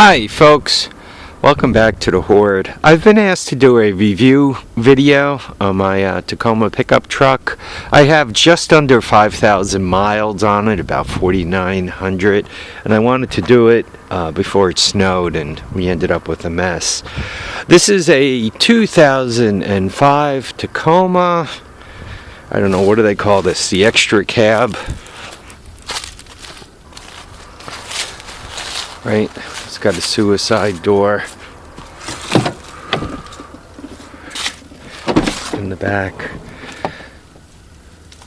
Hi folks, welcome back to the Hoard. I've been asked to do a review video on my Tacoma pickup truck. I have just under 5,000 miles on it, about 4,900, and I wanted to do it before it snowed and we ended up with a mess. This is a 2005 Tacoma. I don't know, what do they call this? The extra cab. Right? It's got a suicide door in the back.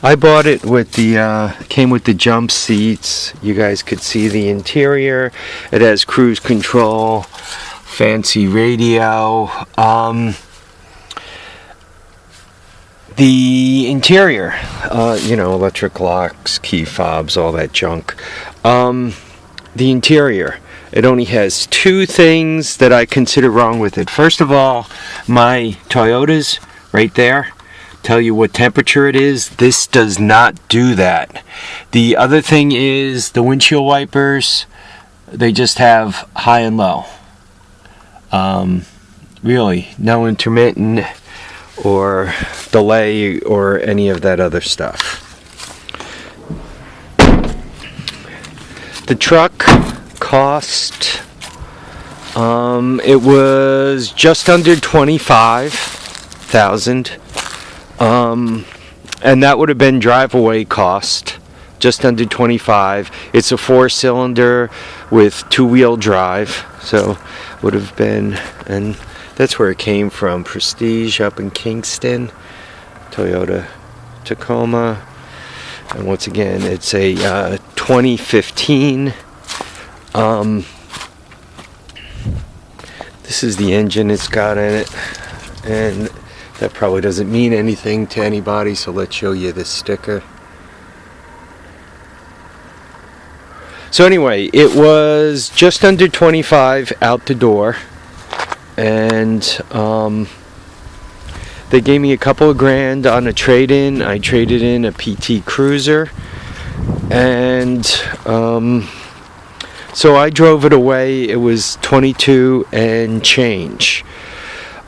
I bought it with the came with the jump seats. You guys could see the interior. It has cruise control, fancy radio. The interior, electric locks, key fobs, all that junk. The interior, it only has two things that I consider wrong with it. First of all, my Toyotas right there tell you what temperature it is. This does not do that. The other thing is the windshield wipers, they just have high and low. Really, no intermittent or delay or any of that other stuff. The truck cost, it was just under 25,000, and that would have been drive-away cost, just under 25. It's a 4-cylinder with two-wheel drive, so would have been, and that's where it came from, Prestige up in Kingston, Toyota Tacoma. And once again, it's a 2015. This is the engine it's got in it. And that probably doesn't mean anything to anybody, so let's show you this sticker. So anyway, it was just under 25 out the door. And they gave me a couple of grand on a trade-in. I traded in a PT Cruiser, and so I drove it away. It was 22 and change.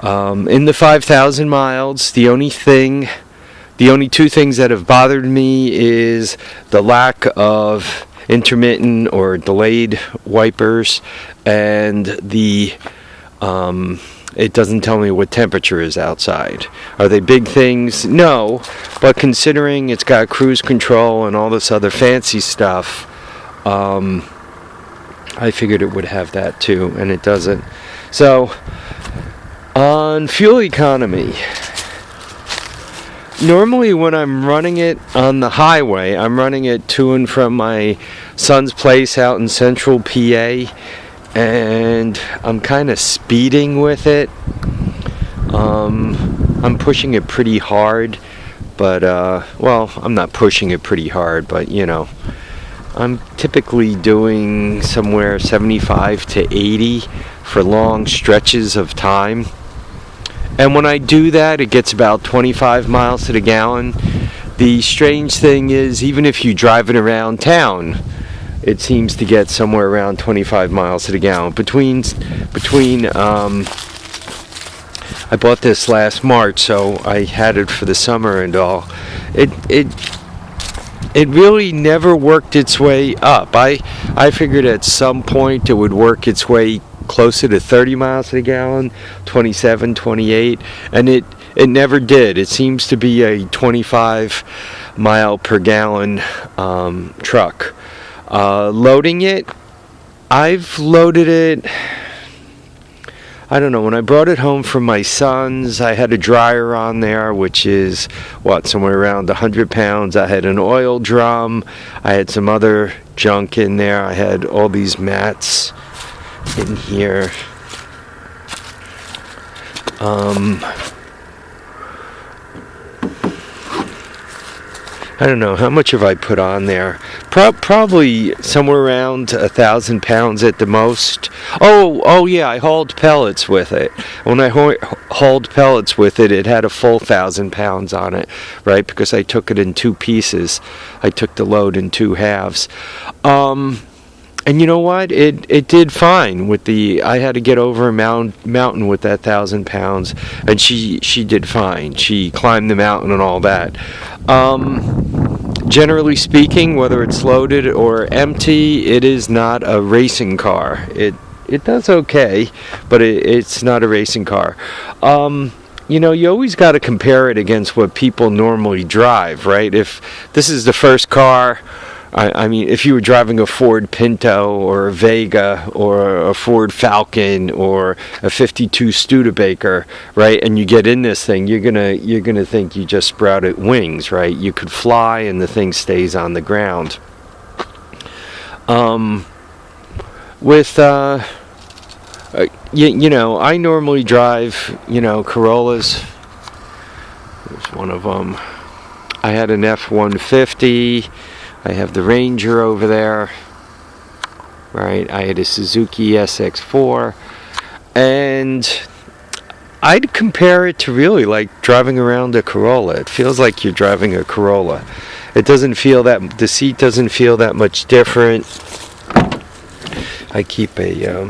In the 5,000 miles, the only two things that have bothered me is the lack of intermittent or delayed wipers, and the it doesn't tell me what temperature is outside. Are they big things? No, but considering it's got cruise control and all this other fancy stuff, I figured it would have that too, and it doesn't. So, on fuel economy, normally when I'm running it on the highway, I'm running it to and from my son's place out in central PA, and I'm kind of speeding with it. I'm pushing it pretty hard, but well, I'm not pushing it pretty hard, but I'm typically doing somewhere 75 to 80 for long stretches of time, and when I do that, it gets about 25 miles to the gallon. The strange thing is, even if you drive it around town, it seems to get somewhere around 25 miles to the gallon. Between I bought this last March, so I had it for the summer and all. It really never worked its way up. I figured at some point it would work its way closer to 30 miles to the gallon, 27, 28, and it never did. It seems to be a 25 mile per gallon truck. Loading it, I've loaded it, I don't know, when I brought it home from my son's, I had a dryer on there, which is, somewhere around 100 pounds. I had an oil drum, I had some other junk in there, I had all these mats in here. I don't know, how much have I put on there? Probably somewhere around 1,000 pounds at the most. Oh yeah, I hauled pellets with it. When I hauled pellets with it, it had a full 1,000 pounds on it, right? Because I took it in two pieces. I took the load in two halves. And you know what? It did fine with I had to get over a mountain with that 1,000 pounds, and she did fine. She climbed the mountain and all that. Generally speaking, whether it's loaded or empty, it is not a racing car. It does okay, but it's not a racing car. You know, you always got to compare it against what people normally drive, right? If this is the first car, I mean, if you were driving a Ford Pinto or a Vega or a Ford Falcon or a 52 Studebaker, right, and you get in this thing, you're gonna think you just sprouted wings, right? You could fly and the thing stays on the ground. You know, I normally drive, you know, Corollas. There's one of them. I had an F-150. I have the Ranger over there, right? I had a Suzuki SX4, and I'd compare it to really like driving around a Corolla. It feels like you're driving a Corolla. It doesn't feel that, the seat doesn't feel that much different. I keep a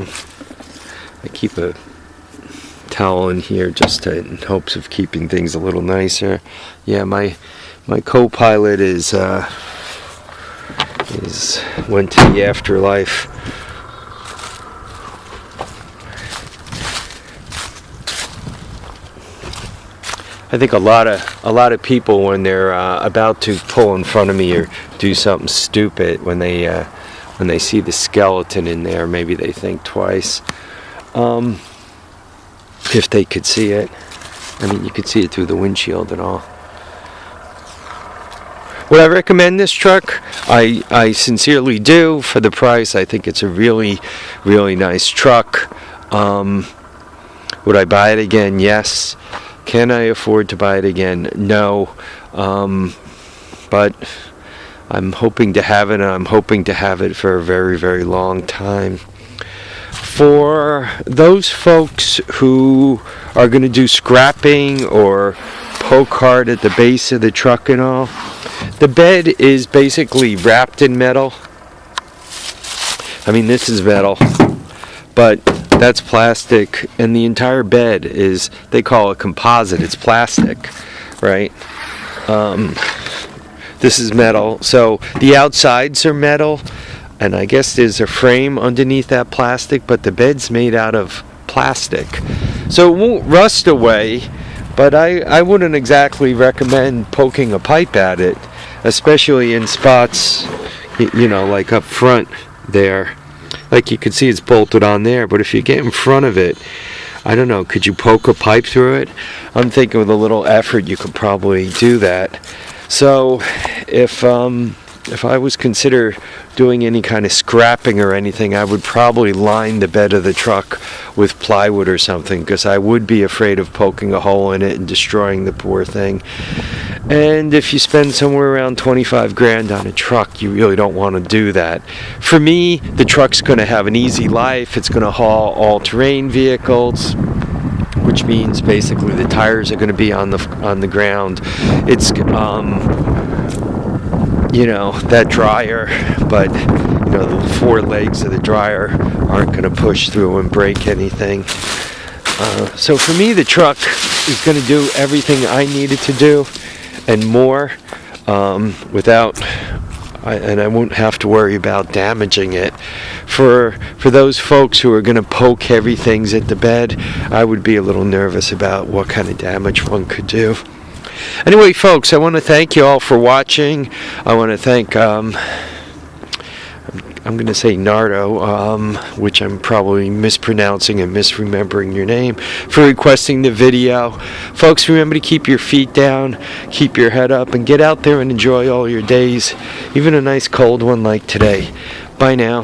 towel in here just in hopes of keeping things a little nicer. Yeah, my co-pilot went to the afterlife. I think a lot of people, when they're about to pull in front of me or do something stupid, when they see the skeleton in there, maybe they think twice. If they could see it. I mean, you could see it through the windshield and all. Would I recommend this truck? I sincerely do. For the price, I think it's a really, really nice truck. Would I buy it again? Yes. Can I afford to buy it again? No. But I'm hoping to have it, and I'm hoping to have it for a very, very long time. For those folks who are going to do scrapping or poke hard at the base of the truck and all, the bed is basically wrapped in metal. I mean, this is metal, but that's plastic, and the entire bed is, they call it composite. It's plastic, right? This is metal, so the outsides are metal, and I guess there's a frame underneath that plastic, but the bed's made out of plastic, so it won't rust away. But I wouldn't exactly recommend poking a pipe at it, especially in spots, you know, like up front there. Like you can see it's bolted on there, but if you get in front of it, I don't know, could you poke a pipe through it? I'm thinking with a little effort you could probably do that. So if I was consider doing any kind of scrapping or anything, I would probably line the bed of the truck with plywood or something, because I would be afraid of poking a hole in it and destroying the poor thing. And if you spend somewhere around 25 grand on a truck, you really don't want to do that. For me, the truck's going to have an easy life. It's going to haul all-terrain vehicles, which means basically the tires are going to be on the ground. It's you know, that dryer, but you know, the four legs of the dryer aren't going to push through and break anything. So for me, the truck is going to do everything I needed to do and more, and I won't have to worry about damaging it. For those folks who are going to poke heavy things at the bed, I would be a little nervous about what kind of damage one could do. Anyway, folks, I want to thank you all for watching. I want to thank, I'm going to say Nardo, which I'm probably mispronouncing and misremembering your name, for requesting the video. Folks, remember to keep your feet down, keep your head up, and get out there and enjoy all your days, even a nice cold one like today. Bye now.